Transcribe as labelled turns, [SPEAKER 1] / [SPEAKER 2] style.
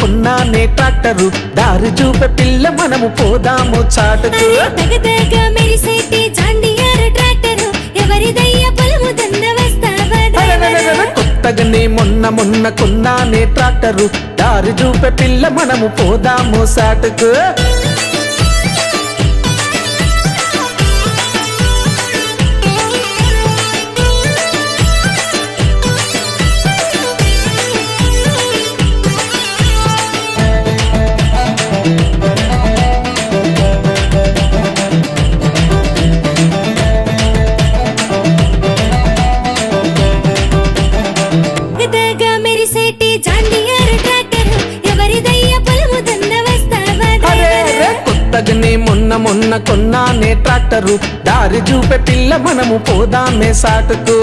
[SPEAKER 1] కొన్నానే tractor దారి చూపే పిల్ల మనము పోదాము చాటుకు
[SPEAKER 2] తగదగ మెరిసేటి జాండియార్ ట్రాక్టరు ఎవరిదయ్య పొలము దున్న వస్తావా డ్రైవరు
[SPEAKER 1] కొత్తగానే మొన్న కొన్నానే ట్రాక్టరు దారి చూపే పిల్ల మనము పోదాము సాటుకు
[SPEAKER 2] తగదగ మెరిసేటి జాండియార్ ట్రాక్టరు ఎవరిదయ్య పొలము దున్న వస్తావా డ్రైవరు
[SPEAKER 1] కొత్తగానే మొన్న కొన్నానే ట్రాక్టరు దారి చూపే పిల్ల మనము పోదామే సాటుకు